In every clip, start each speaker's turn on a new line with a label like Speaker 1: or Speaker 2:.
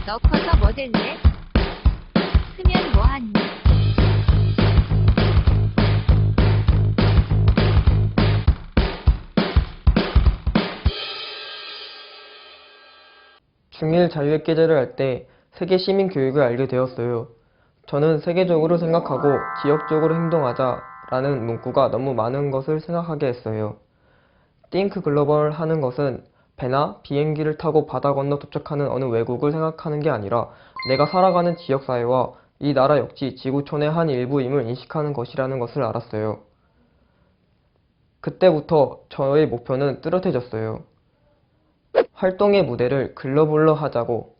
Speaker 1: 너 커서 뭐 될래? 크면 뭐하니?
Speaker 2: 중1 자유학계제를 할 때 세계 시민 교육을 알게 되었어요. 저는 세계적으로 생각하고 지역적으로 행동하자 라는 문구가 너무 많은 것을 생각하게 했어요. Think Global 하는 것은 배나 비행기를 타고 바다 건너 도착하는 어느 외국을 생각하는 게 아니라 내가 살아가는 지역사회와 이 나라 역시 지구촌의 한 일부임을 인식하는 것이라는 것을 알았어요. 그때부터 저의 목표는 뚜렷해졌어요. 활동의 무대를 글로벌로 하자고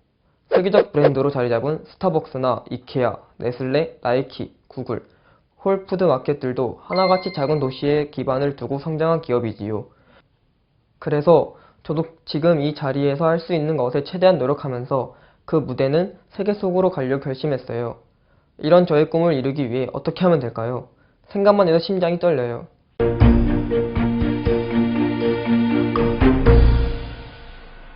Speaker 2: 세계적 브랜드로 자리잡은 스타벅스나 이케아, 네슬레, 나이키, 구글, 홀푸드마켓들도 하나같이 작은 도시에 기반을 두고 성장한 기업이지요. 그래서 저도 지금 이 자리에서 할 수 있는 것에 최대한 노력하면서 그 무대는 세계 속으로 가려고 결심했어요. 이런 저의 꿈을 이루기 위해 어떻게 하면 될까요? 생각만 해도 심장이 떨려요.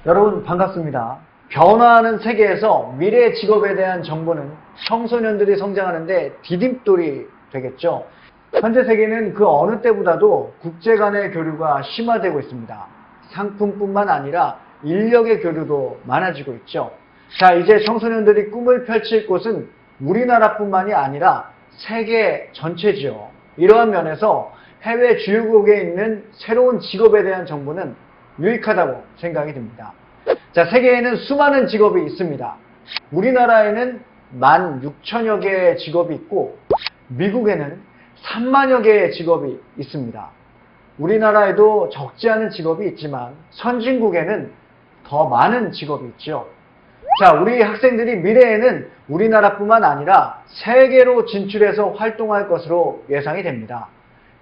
Speaker 3: 여러분 반갑습니다. 변화하는 세계에서 미래의 직업에 대한 정보는 청소년들이 성장하는데 디딤돌이 되겠죠. 현재 세계는 그 어느 때보다도 국제 간의 교류가 심화되고 있습니다. 상품뿐만 아니라 인력의 교류도 많아지고 있죠. 자, 이제 청소년들이 꿈을 펼칠 곳은 우리나라뿐만이 아니라 세계 전체지요. 이러한 면에서 해외 주요국에 있는 새로운 직업에 대한 정보는 유익하다고 생각이 듭니다. 자, 세계에는 수많은 직업이 있습니다. 우리나라에는 16,000여 개의 직업이 있고 미국에는 3만여 개의 직업이 있습니다. 우리나라에도 적지 않은 직업이 있지만 선진국에는 더 많은 직업이 있죠. 자, 우리 학생들이 미래에는 우리나라뿐만 아니라 세계로 진출해서 활동할 것으로 예상이 됩니다.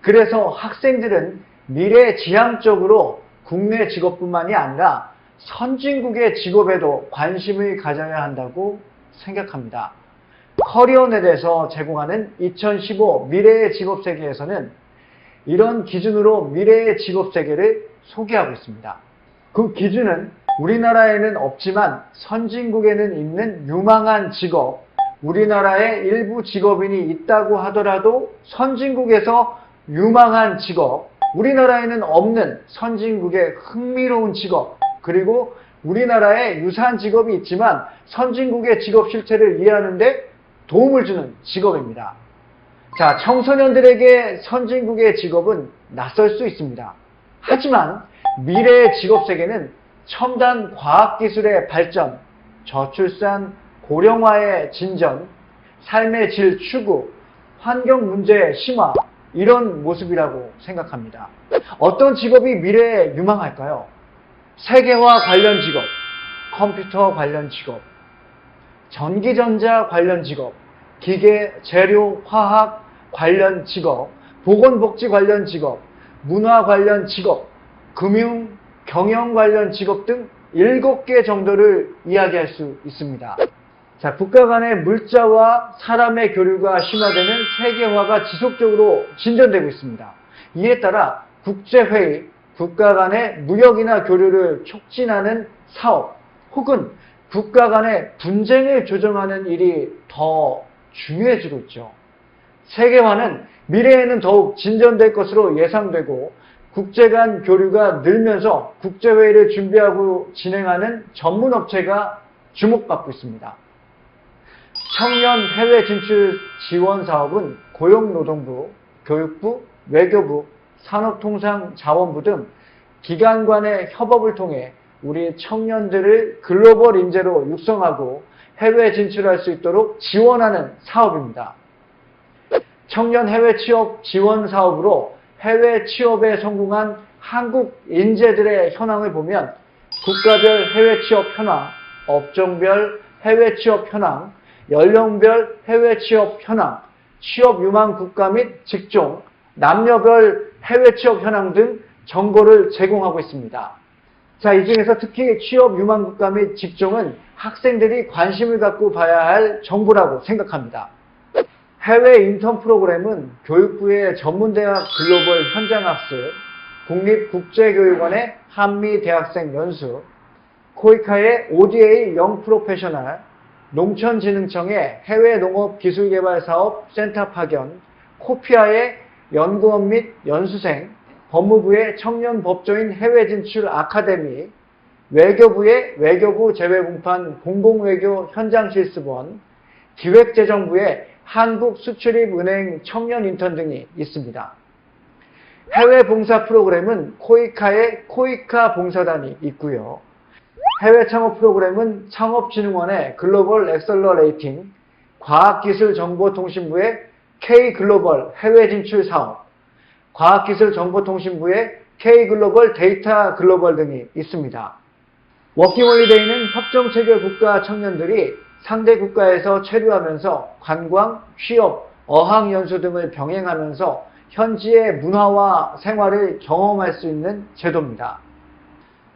Speaker 3: 그래서 학생들은 미래 지향적으로 국내 직업뿐만이 아니라 선진국의 직업에도 관심을 가져야 한다고 생각합니다. 커리어넷에서 제공하는 2015 미래의 직업세계에서는 이런 기준으로 미래의 직업세계를 소개하고 있습니다. 그 기준은 우리나라에는 없지만 선진국에는 있는 유망한 직업, 우리나라에 일부 직업인이 있다고 하더라도 선진국에서 유망한 직업, 우리나라에는 없는 선진국의 흥미로운 직업, 그리고 우리나라에 유사한 직업이 있지만 선진국의 직업 실태를 이해하는 데 도움을 주는 직업입니다. 자, 청소년들에게 선진국의 직업은 낯설 수 있습니다. 하지만 미래의 직업 세계는 첨단 과학기술의 발전, 저출산, 고령화의 진전, 삶의 질 추구, 환경 문제의 심화, 이런 모습이라고 생각합니다. 어떤 직업이 미래에 유망할까요? 세계화 관련 직업, 컴퓨터 관련 직업, 전기전자 관련 직업, 기계, 재료, 화학 관련 직업, 보건복지 관련 직업, 문화 관련 직업, 금융, 경영 관련 직업 등 7개 정도를 이야기할 수 있습니다. 자, 국가 간의 물자와 사람의 교류가 심화되는 세계화가 지속적으로 진전되고 있습니다. 이에 따라 국제회의, 국가 간의 무역이나 교류를 촉진하는 사업, 혹은 국가 간의 분쟁을 조정하는 일이 더 중요해지고 있죠. 세계화는 미래에는 더욱 진전될 것으로 예상되고 국제 간 교류가 늘면서 국제회의를 준비하고 진행하는 전문업체가 주목받고 있습니다. 청년 해외 진출 지원 사업은 고용노동부, 교육부, 외교부, 산업통상자원부 등 기관 간의 협업을 통해 우리 청년들을 글로벌 인재로 육성하고 해외 진출할 수 있도록 지원하는 사업입니다. 청년 해외 취업 지원 사업으로 해외 취업에 성공한 한국 인재들의 현황을 보면 국가별 해외 취업 현황, 업종별 해외 취업 현황, 연령별 해외 취업 현황, 취업 유망 국가 및 직종, 남녀별 해외 취업 현황 등 정보를 제공하고 있습니다. 자, 이 중에서 특히 취업 유망 국가 및 직종은 학생들이 관심을 갖고 봐야 할 정보라고 생각합니다. 해외 인턴 프로그램은 교육부의 전문대학 글로벌 현장학습, 국립국제교육원의 한미 대학생 연수, 코이카의 ODA 영 프로페셔널, 농촌진흥청의 해외농업기술개발사업 센터 파견, 코피아의 연구원 및 연수생, 법무부의 청년법조인 해외진출 아카데미, 외교부의 외교부 재외공판 공공외교 현장실습원, 기획재정부의 한국수출입은행 청년인턴 등이 있습니다. 해외 봉사 프로그램은 코이카의 코이카 봉사단이 있고요. 해외 창업 프로그램은 창업진흥원의 글로벌 엑셀러레이팅, 과학기술정보통신부의 K글로벌 해외진출 사업, 과학기술정보통신부의 K글로벌 데이터 글로벌 등이 있습니다. 워킹홀리데이는 협정체결 국가 청년들이 상대 국가에서 체류하면서 관광, 취업, 어학연수 등을 병행하면서 현지의 문화와 생활을 경험할 수 있는 제도입니다.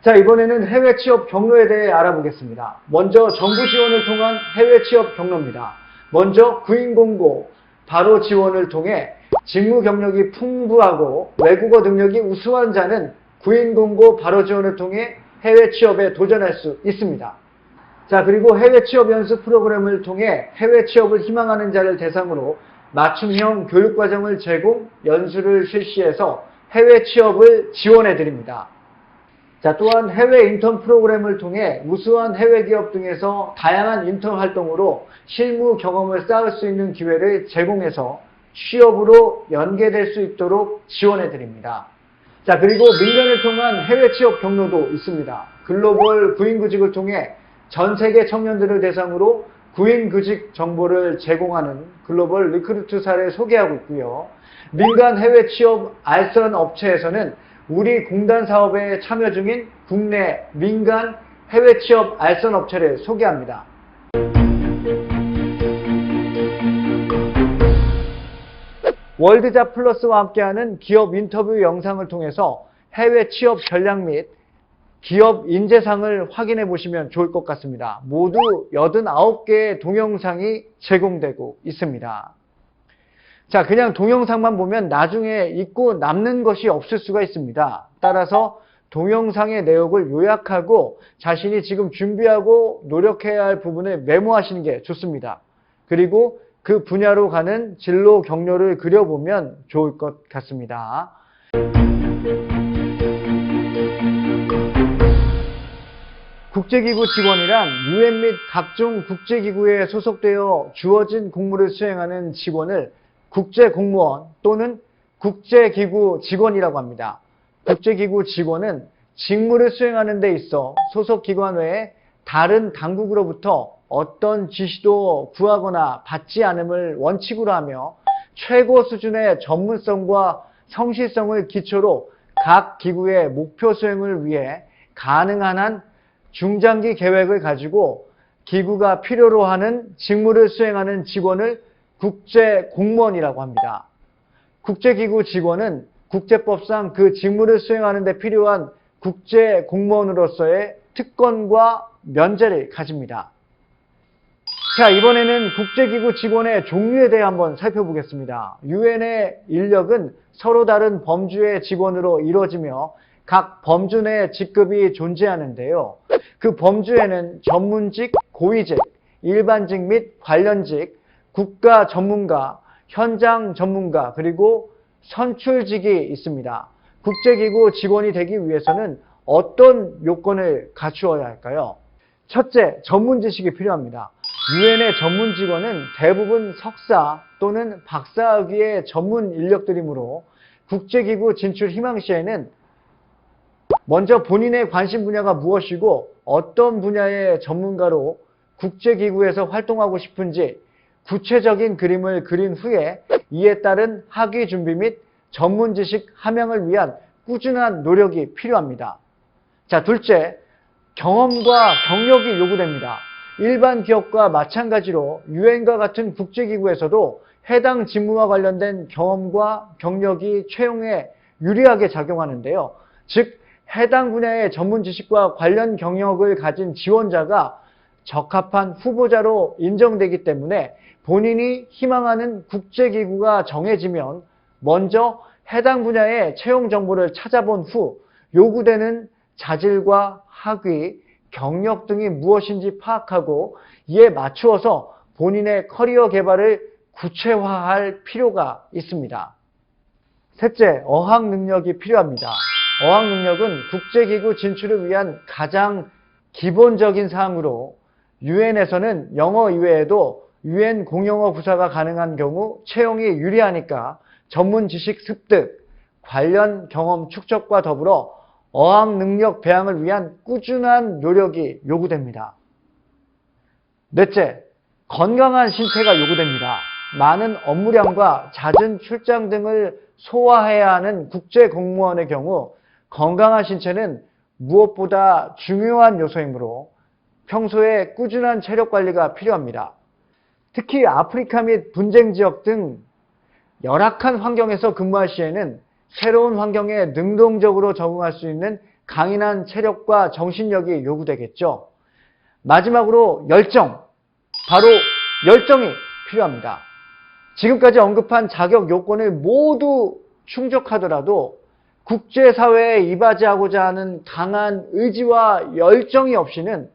Speaker 3: 자, 이번에는 해외 취업 경로에 대해 알아보겠습니다. 먼저 정부 지원을 통한 해외 취업 경로입니다. 먼저 구인 공고, 바로 지원을 통해 직무 경력이 풍부하고 외국어 능력이 우수한 자는 구인 공고, 바로 지원을 통해 해외 취업에 도전할 수 있습니다. 자, 그리고 해외 취업 연수 프로그램을 통해 해외 취업을 희망하는 자를 대상으로 맞춤형 교육과정을 제공, 연수를 실시해서 해외 취업을 지원해 드립니다. 자, 또한 해외 인턴 프로그램을 통해 우수한 해외 기업 등에서 다양한 인턴 활동으로 실무 경험을 쌓을 수 있는 기회를 제공해서 취업으로 연계될 수 있도록 지원해 드립니다. 자, 그리고 민간을 통한 해외 취업 경로도 있습니다. 글로벌 구인구직을 통해 전 세계 청년들을 대상으로 구인구직 정보를 제공하는 글로벌 리크루트사를 소개하고 있고요. 민간 해외 취업 알선 업체에서는 우리 공단 사업에 참여 중인 국내 민간 해외 취업 알선 업체를 소개합니다. 월드잡 플러스와 함께하는 기업 인터뷰 영상을 통해서 해외 취업 전략 및 기업 인재상을 확인해 보시면 좋을 것 같습니다. 모두 89개의 동영상이 제공되고 있습니다. 자, 그냥 동영상만 보면 나중에 잊고 남는 것이 없을 수가 있습니다. 따라서 동영상의 내용을 요약하고 자신이 지금 준비하고 노력해야 할 부분을 메모하시는 게 좋습니다. 그리고 그 분야로 가는 진로 경로를 그려보면 좋을 것 같습니다. 국제기구 직원이란 UN 및 각종 국제기구에 소속되어 주어진 공무를 수행하는 직원을 국제공무원 또는 국제기구 직원이라고 합니다. 국제기구 직원은 직무를 수행하는 데 있어 소속기관 외에 다른 당국으로부터 어떤 지시도 구하거나 받지 않음을 원칙으로 하며 최고 수준의 전문성과 성실성을 기초로 각 기구의 목표 수행을 위해 가능한 한 중장기 계획을 가지고 기구가 필요로 하는 직무를 수행하는 직원을 국제공무원이라고 합니다. 국제기구 직원은 국제법상 그 직무를 수행하는 데 필요한 국제공무원으로서의 특권과 면제를 가집니다. 자, 이번에는 국제기구 직원의 종류에 대해 한번 살펴보겠습니다. UN의 인력은 서로 다른 범주의 직원으로 이루어지며 각 범주 내 직급이 존재하는데요. 그 범주에는 전문직, 고위직, 일반직 및 관련직, 국가 전문가, 현장 전문가, 그리고 선출직이 있습니다. 국제기구 직원이 되기 위해서는 어떤 요건을 갖추어야 할까요? 첫째, 전문 지식이 필요합니다. UN의 전문 직원은 대부분 석사 또는 박사학위의 전문 인력들이므로 국제기구 진출 희망 시에는 먼저 본인의 관심 분야가 무엇이고 어떤 분야의 전문가로 국제기구에서 활동하고 싶은지 구체적인 그림을 그린 후에 이에 따른 학위 준비 및 전문 지식 함양을 위한 꾸준한 노력이 필요합니다. 자, 둘째, 경험과 경력이 요구됩니다. 일반 기업과 마찬가지로 UN과 같은 국제기구에서도 해당 직무와 관련된 경험과 경력이 채용에 유리하게 작용하는데요. 즉, 해당 분야의 전문 지식과 관련 경력을 가진 지원자가 적합한 후보자로 인정되기 때문에 본인이 희망하는 국제기구가 정해지면 먼저 해당 분야의 채용 정보를 찾아본 후 요구되는 자질과 학위, 경력 등이 무엇인지 파악하고 이에 맞추어서 본인의 커리어 개발을 구체화할 필요가 있습니다. 셋째, 어학 능력이 필요합니다. 어학 능력은 국제기구 진출을 위한 가장 기본적인 사항으로 유엔에서는 영어 이외에도 유엔 공용어 부사가 가능한 경우 채용이 유리하니까 전문 지식 습득, 관련 경험 축적과 더불어 어학 능력 배양을 위한 꾸준한 노력이 요구됩니다. 넷째, 건강한 신체가 요구됩니다. 많은 업무량과 잦은 출장 등을 소화해야 하는 국제 공무원의 경우 건강한 신체는 무엇보다 중요한 요소이므로 평소에 꾸준한 체력 관리가 필요합니다. 특히 아프리카 및 분쟁 지역 등 열악한 환경에서 근무할 시에는 새로운 환경에 능동적으로 적응할 수 있는 강인한 체력과 정신력이 요구되겠죠. 마지막으로 열정, 바로 열정이 필요합니다. 지금까지 언급한 자격 요건을 모두 충족하더라도 국제사회에 이바지하고자 하는 강한 의지와 열정이 없이는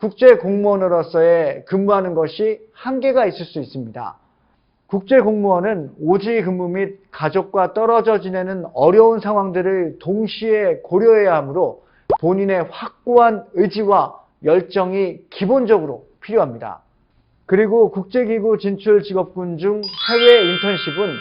Speaker 3: 국제공무원으로서의 근무하는 것이 한계가 있을 수 있습니다. 국제공무원은 오지 근무 및 가족과 떨어져 지내는 어려운 상황들을 동시에 고려해야 하므로 본인의 확고한 의지와 열정이 기본적으로 필요합니다. 그리고 국제기구 진출 직업군 중 해외 인턴십은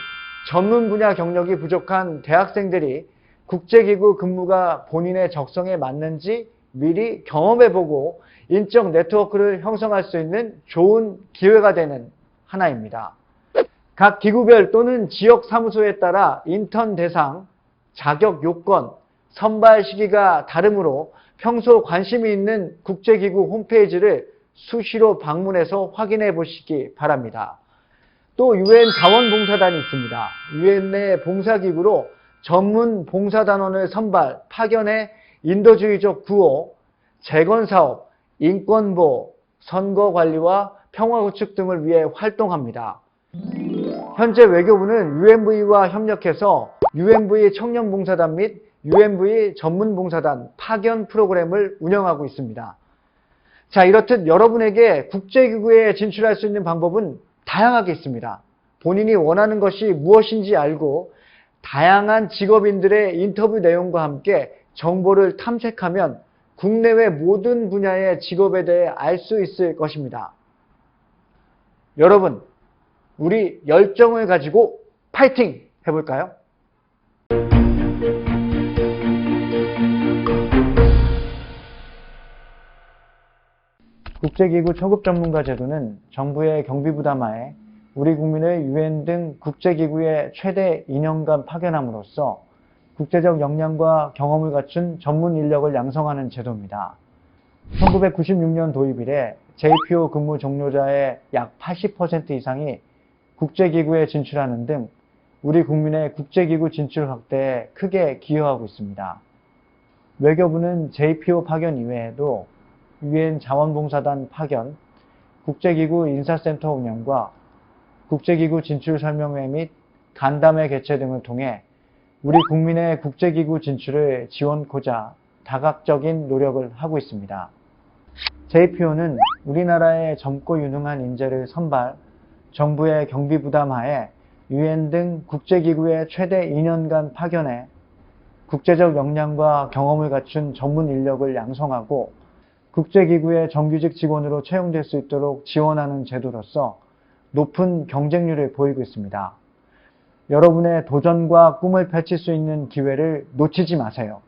Speaker 3: 전문 분야 경력이 부족한 대학생들이 국제기구 근무가 본인의 적성에 맞는지 미리 경험해보고 인적 네트워크를 형성할 수 있는 좋은 기회가 되는 하나입니다. 각 기구별 또는 지역 사무소에 따라 인턴 대상, 자격 요건, 선발 시기가 다르므로 평소 관심이 있는 국제기구 홈페이지를 수시로 방문해서 확인해 보시기 바랍니다. 또 유엔 자원봉사단이 있습니다. 유엔 내 봉사기구로 전문 봉사단원을 선발, 파견해 인도주의적 구호, 재건사업, 인권보호, 선거관리와 평화구축 등을 위해 활동합니다. 현재 외교부는 UNV와 협력해서 UNV 청년봉사단 및 UNV 전문봉사단 파견 프로그램을 운영하고 있습니다. 자, 이렇듯 여러분에게 국제기구에 진출할 수 있는 방법은 다양하게 있습니다. 본인이 원하는 것이 무엇인지 알고 다양한 직업인들의 인터뷰 내용과 함께 정보를 탐색하면 국내외 모든 분야의 직업에 대해 알 수 있을 것입니다. 여러분, 우리 열정을 가지고 파이팅 해볼까요? 국제기구 초급 전문가 제도는 정부의 경비 부담하에 우리 국민을 유엔 등 국제기구에 최대 2년간 파견함으로써 국제적 역량과 경험을 갖춘 전문 인력을 양성하는 제도입니다. 1996년 도입 이래 JPO 근무 종료자의 약 80% 이상이 국제기구에 진출하는 등 우리 국민의 국제기구 진출 확대에 크게 기여하고 있습니다. 외교부는 JPO 파견 이외에도 유엔 자원봉사단 파견, 국제기구 인사센터 운영과 국제기구 진출 설명회 및 간담회 개최 등을 통해 우리 국민의 국제기구 진출을 지원코자 다각적인 노력을 하고 있습니다. JPO는 우리나라의 젊고 유능한 인재를 선발, 정부의 경비 부담하에 유엔 등 국제기구에 최대 2년간 파견해 국제적 역량과 경험을 갖춘 전문 인력을 양성하고 국제기구의 정규직 직원으로 채용될 수 있도록 지원하는 제도로서 높은 경쟁률을 보이고 있습니다. 여러분의 도전과 꿈을 펼칠 수 있는 기회를 놓치지 마세요.